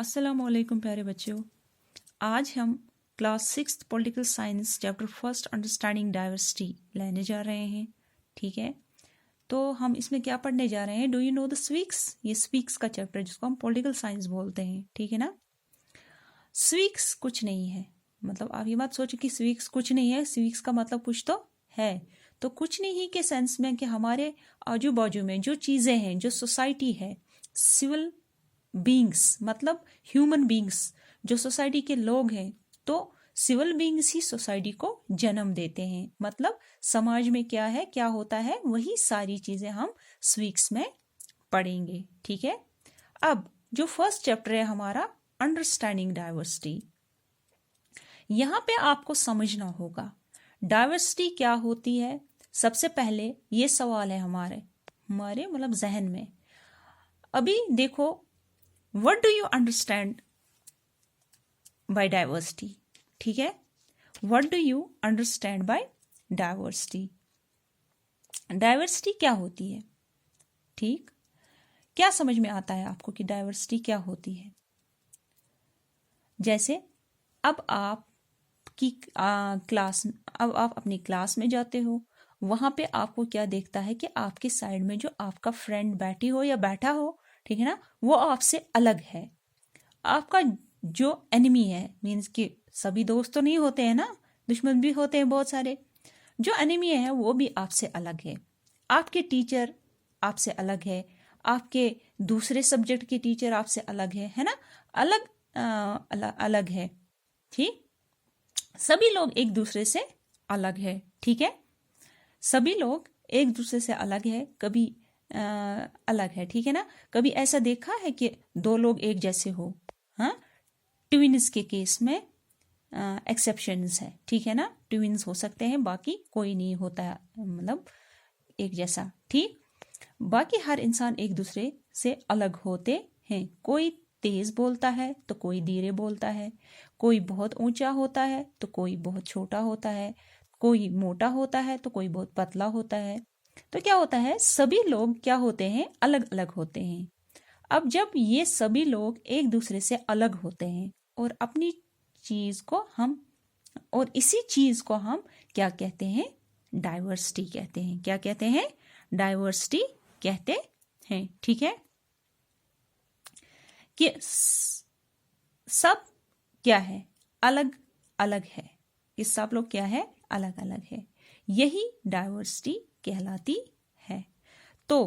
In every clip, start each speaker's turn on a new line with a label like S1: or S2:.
S1: अस्सलामुअलैकुम प्यारे बच्चों। आज हम class 6 political science chapter first understanding diversity लेने जा रहे हैं। ठीक है, तो हम इसमें क्या पढ़ने जा रहे हैं? डू यू नो द स्वीक्स? ये स्वीक्स का चैप्टर जिसको हम पॉलिटिकल साइंस बोलते हैं। ठीक है ना। स्वीक्स कुछ नहीं है, मतलब आप ये मत सोचो कि स्वीक्स कुछ नहीं है। स्वीक्स का मतलब कुछ तो है। तो कुछ नहीं के सेंस में कि हमारे आजू बाजू में जो चीज़ें हैं, जो सोसाइटी है, सिविल बींग्स मतलब ह्यूमन बींग्स, जो सोसाइटी के लोग हैं, तो सिविल बींग्स ही सोसाइटी को जन्म देते हैं। मतलब समाज में क्या है, क्या होता है, वही सारी चीजें हम स्वीक्स में पढ़ेंगे। ठीक है। अब जो फर्स्ट चैप्टर है हमारा अंडरस्टैंडिंग डाइवर्सिटी, यहां पे आपको समझना होगा डाइवर्सिटी क्या होती है। सबसे पहले ये सवाल है हमारे मतलब जहन में। अभी देखो, What do you understand by diversity? ठीक है, What do you understand by diversity? Diversity क्या होती है? ठीक, क्या समझ में आता है आपको कि डाइवर्सिटी क्या होती है? जैसे अब आप अपनी क्लास में जाते हो, वहां पे आपको क्या देखता है कि आपके साइड में जो आपका फ्रेंड बैठी हो या बैठा हो, ठीक है ना, वो आपसे अलग है। आपका जो एनिमी है, मीन्स कि सभी दोस्त तो नहीं होते हैं ना, दुश्मन भी होते हैं बहुत सारे। जो एनिमी है वो भी आपसे अलग है। आपके टीचर आपसे अलग है, आपके दूसरे सब्जेक्ट के टीचर आपसे अलग है ना, अलग है। ठीक, सभी लोग एक दूसरे से अलग है। ठीक है, सभी लोग एक दूसरे से अलग है, कभी अलग है। ठीक है ना। कभी ऐसा देखा है कि दो लोग एक जैसे हो? हाँ, ट्विन्स के केस में एक्सेप्शंस है। ठीक है ना, ट्विन्स हो सकते हैं, बाकी कोई नहीं होता है, मतलब एक जैसा। ठीक, बाकी हर इंसान एक दूसरे से अलग होते हैं। कोई तेज बोलता है तो कोई धीरे बोलता है, कोई बहुत ऊंचा होता है तो कोई बहुत छोटा होता है, कोई मोटा होता है तो कोई बहुत पतला होता है। तो क्या होता है, सभी लोग क्या होते हैं, अलग अलग होते हैं। अब जब ये सभी लोग एक दूसरे से अलग होते हैं और अपनी चीज को हम और इसी चीज को हम क्या कहते हैं, डाइवर्सिटी कहते हैं। क्या कहते हैं? डाइवर्सिटी कहते हैं। ठीक है, कि सब क्या है, अलग अलग है। कि सब लोग क्या है, अलग अलग है। यही डाइवर्सिटी कहलाती है। तो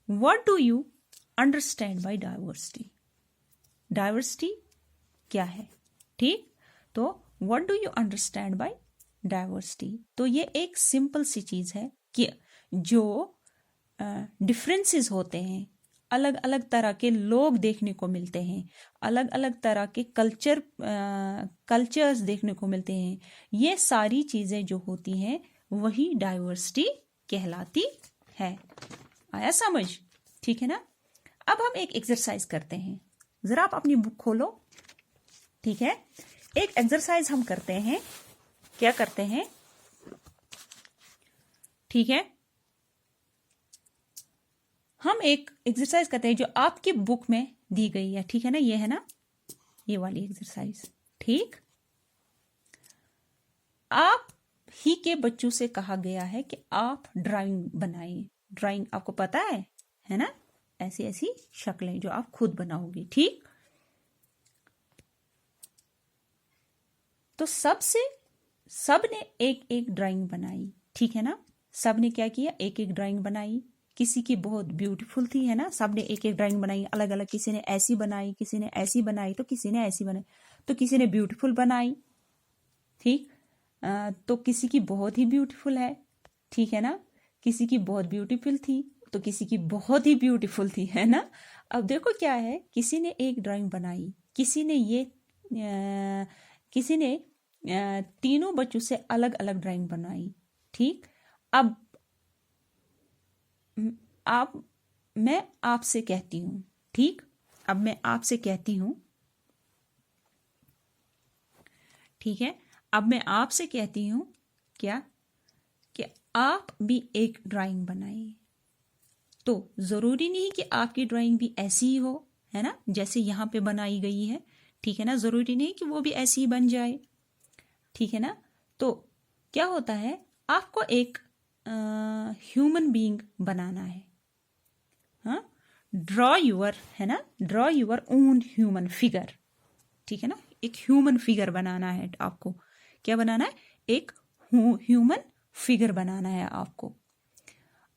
S1: what do you understand by diversity? Diversity क्या है? ठीक, तो what do you understand by diversity? तो ये एक सिंपल सी चीज है कि जो डिफरेंसेस होते हैं, अलग अलग तरह के लोग देखने को मिलते हैं, अलग अलग तरह के कल्चर्स देखने को मिलते हैं, ये सारी चीजें जो होती हैं वही डाइवर्सिटी कहलाती है। आया समझ? ठीक है ना। अब हम एक एक्सरसाइज करते हैं। जरा आप अपनी बुक खोलो। ठीक है, एक एक्सरसाइज हम करते हैं। क्या करते हैं? ठीक है, हम एक एक्सरसाइज करते हैं जो आपकी बुक में दी गई है। ठीक है ना, ये है ना, ये वाली एक्सरसाइज। ठीक, आप ही के बच्चों से कहा गया है कि आप ड्राइंग बनाइए। ड्राइंग आपको पता है ना, ऐसी ऐसी शक्लें जो आप खुद बनाओगी। ठीक, तो सबने एक एक ड्राइंग बनाई। ठीक है ना, सबने क्या किया, एक एक ड्राइंग बनाई। किसी की बहुत ब्यूटीफुल थी, है ना, सबने एक एक ड्राइंग बनाई अलग अलग। किसी ने ऐसी बनाई, किसी ने ऐसी बनाई, तो किसी ने ऐसी बनाई, तो किसी ने ब्यूटीफुल बनाई। ठीक, तो किसी की बहुत ही ब्यूटीफुल है। ठीक है ना, किसी की बहुत ब्यूटीफुल थी तो किसी की बहुत ही ब्यूटीफुल थी, है ना। अब देखो क्या है, किसी ने एक ड्राइंग बनाई, किसी ने तीनों बच्चों से अलग अलग ड्राइंग बनाई। ठीक, अब मैं आपसे कहती हूं। ठीक, अब मैं आपसे कहती हूं। ठीक है, अब मैं आपसे कहती हूं क्या, कि आप भी एक ड्राइंग बनाइए। तो जरूरी नहीं कि आपकी ड्राइंग भी ऐसी ही हो, है ना, जैसे यहाँ पे बनाई गई है, ठीक है ना, जरूरी नहीं कि वो भी ऐसी ही बन जाए, ठीक है ना। तो क्या होता है, आपको एक ह्यूमन बीइंग बनाना है, हाँ, ड्रॉ यूर, है ना, draw your own human figure, ठीक है ना, एक ह्यूमन फिगर बनाना है आपको। क्या बनाना है, एक ह्यूमन फिगर बनाना है आपको।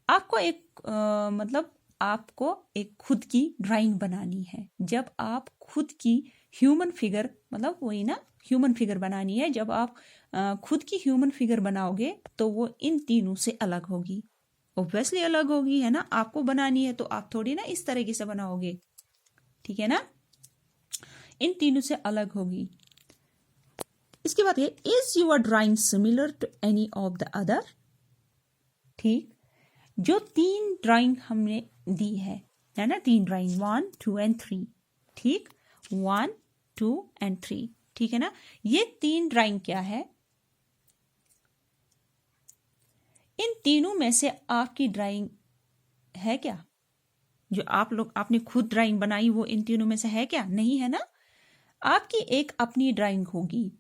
S1: आपको एक मतलब आपको एक खुद की ड्राइंग बनानी है। जब आप खुद की ह्यूमन फिगर, मतलब वही ना, ह्यूमन फिगर बनानी है, जब आप खुद की ह्यूमन फिगर बनाओगे तो वो इन तीनों से अलग होगी, ऑब्वियसली अलग होगी, है ना। आपको बनानी है तो आप थोड़ी ना इस तरीके से बनाओगे, ठीक है ना, इन तीनों से अलग होगी। इसके बाद ये, is your drawing similar to any of the other, ठीक। जो 3 ड्राइंग हमने दी है ना, 3 ड्राइंग 1 2 एंड 3, ठीक, 1 2 एंड 3, ठीक है ना। ये 3 ड्राइंग क्या है, इन तीनों में से आपकी ड्राइंग है क्या, जो आपने खुद ड्राइंग बनाई वो इन तीनों में से है क्या, नहीं है ना। आपकी एक अपनी ड्राइंग होगी।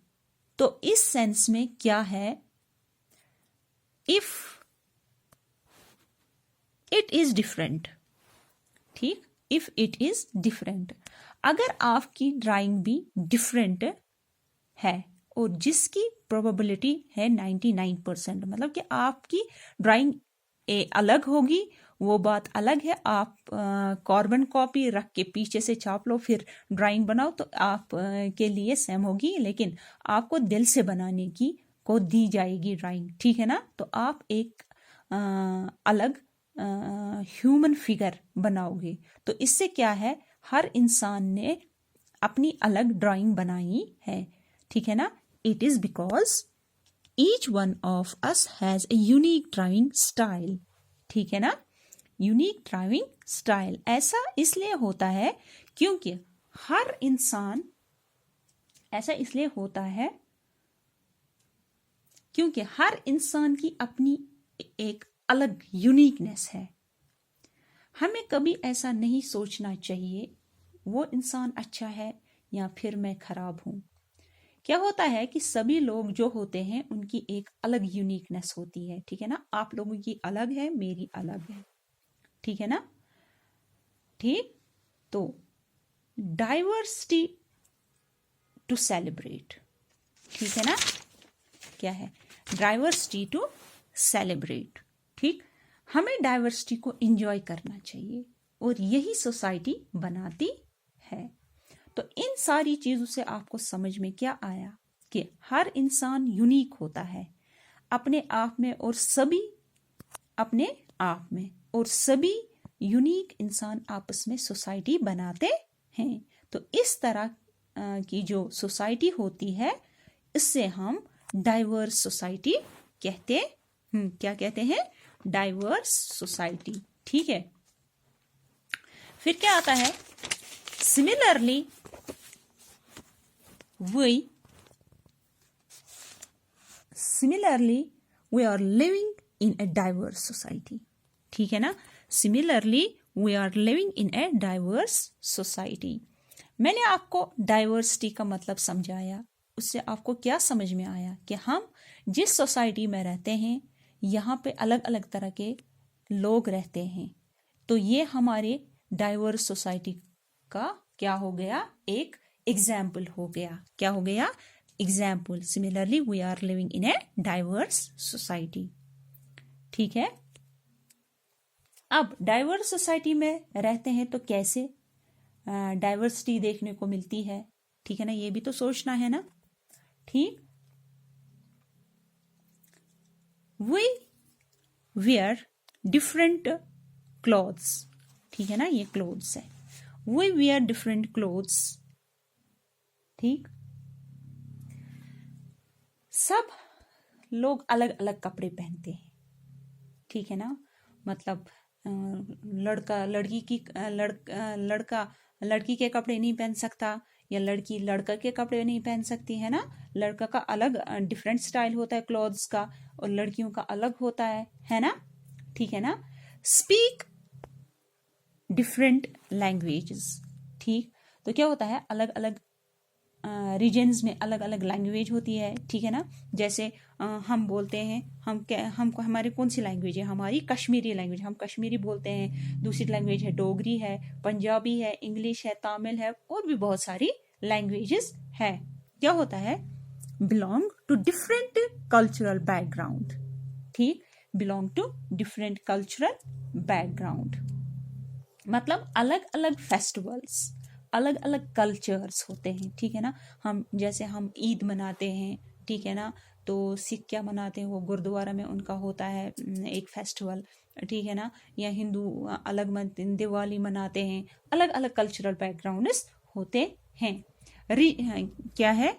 S1: तो इस सेंस में क्या है, इफ इट इज डिफरेंट, ठीक, इफ इट इज डिफरेंट, अगर आपकी ड्राइंग भी डिफरेंट है और जिसकी प्रोबेबिलिटी है 99%, मतलब कि आपकी ड्राइंग अलग होगी, वो बात अलग है। आप कार्बन कॉपी रख के पीछे से छाप लो फिर ड्राइंग बनाओ तो आप के लिए सेम होगी, लेकिन आपको दिल से बनाने की को दी जाएगी ड्राइंग, ठीक है ना। तो आप एक अलग ह्यूमन फिगर बनाओगे। तो इससे क्या है, हर इंसान ने अपनी अलग ड्राइंग बनाई है, ठीक है ना। It is because each one of us has a unique drawing style, ठीक है ना, यूनिक ड्राइविंग स्टाइल। ऐसा इसलिए होता है क्योंकि हर इंसान, ऐसा इसलिए होता है क्योंकि हर इंसान की अपनी एक अलग यूनिकनेस है। हमें कभी ऐसा नहीं सोचना चाहिए वो इंसान अच्छा है या फिर मैं खराब हूं। क्या होता है कि सभी लोग जो होते हैं उनकी एक अलग यूनिकनेस होती है, ठीक है ना। आप लोगों की अलग है, मेरी अलग है, ठीक है ना, ठीक। तो डाइवर्सिटी टू सेलिब्रेट, ठीक है ना, क्या है, डाइवर्सिटी टू सेलिब्रेट, ठीक। हमें डाइवर्सिटी को एंजॉय करना चाहिए और यही सोसाइटी बनाती है। तो इन सारी चीजों से आपको समझ में क्या आया कि हर इंसान यूनिक होता है अपने आप में, और सभी अपने आप में, और सभी यूनिक इंसान आपस में सोसाइटी बनाते हैं। तो इस तरह की जो सोसाइटी होती है इससे हम डाइवर्स सोसाइटी कहते हैं। क्या कहते हैं, डाइवर्स सोसाइटी, ठीक है। फिर क्या आता है, similarly we are living in a diverse society, ठीक है ना। Similarly we are living in a diverse society। मैंने आपको डाइवर्सिटी का मतलब समझाया, उससे आपको क्या समझ में आया कि हम जिस सोसाइटी में रहते हैं यहाँ पे अलग अलग तरह के लोग रहते हैं। तो ये हमारे डाइवर्स सोसाइटी का क्या हो गया, एक एग्जाम्पल हो गया। क्या हो गया, example. Similarly we are living in a diverse society, ठीक है। अब डाइवर्स सोसाइटी में रहते हैं तो कैसे डाइवर्सिटी देखने को मिलती है, ठीक है ना, ये भी तो सोचना है ना, ठीक। वी वेयर डिफरेंट क्लॉथ्स, ठीक है ना, ये क्लोथ्स है। वी वेयर डिफरेंट क्लोथ्स, ठीक। सब लोग अलग अलग कपड़े पहनते हैं, ठीक है ना। मतलब लड़का लड़की की लड़का लड़की के कपड़े नहीं पहन सकता, या लड़की लड़का के कपड़े नहीं पहन सकती, है ना। लड़का का अलग डिफरेंट स्टाइल होता है क्लॉथ्स का, और लड़कियों का अलग होता है ना, ठीक है ना। स्पीक डिफरेंट लैंग्वेजेस, ठीक। तो क्या होता है, अलग अलग रीजन्स में अलग अलग लैंग्वेज होती है, ठीक है ना। जैसे हम बोलते हैं, हमको हमारी कौन सी लैंग्वेज है, हमारी कश्मीरी लैंग्वेज, हम कश्मीरी बोलते हैं। दूसरी लैंग्वेज है डोगरी है, पंजाबी है, इंग्लिश है, तमिल है, और भी बहुत सारी लैंग्वेजेस है। क्या होता है, belong to different cultural background, ठीक, belong to different cultural background, मतलब अलग अलग फेस्टिवल्स, अलग अलग कल्चर्स होते हैं, ठीक है ना। हम जैसे हम ईद मनाते हैं, ठीक है ना, तो सिख क्या मनाते हैं, वो गुरुद्वारा में उनका होता है एक फेस्टिवल, ठीक है ना। या हिंदू अलग दिवाली मनाते हैं, अलग अलग कल्चरल बैकग्राउंड्स होते हैं। क्या है,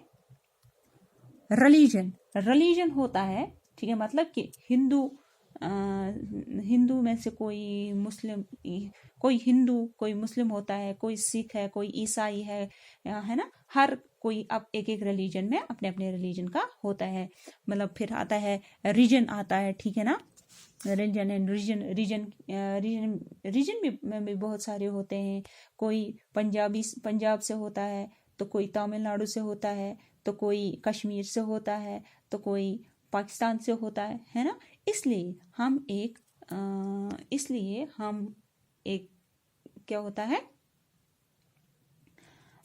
S1: रिलीजन, रिलीजन होता है, ठीक है, मतलब कि हिंदू में से कोई मुस्लिम, कोई हिंदू कोई मुस्लिम होता है, कोई सिख है, कोई ईसाई है ना। हर कोई अब एक एक रिलीजन में अपने अपने रिलीजन का होता है। मतलब फिर आता है रीजन आता है, ठीक है ना। रिलीजन एंड रीजन, रीजन में भी बहुत सारे होते हैं। कोई पंजाब से होता है, तो कोई तमिलनाडु से होता है, तो कोई कश्मीर से होता है, तो कोई पाकिस्तान से होता है ना। इसलिए हम एक क्या होता है,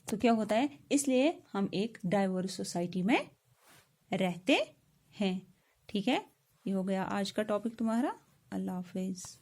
S1: तो क्या होता है, इसलिए हम एक डाइवर्स सोसाइटी में रहते हैं, ठीक है। ये हो गया आज का टॉपिक तुम्हारा। अल्लाह हाफिज।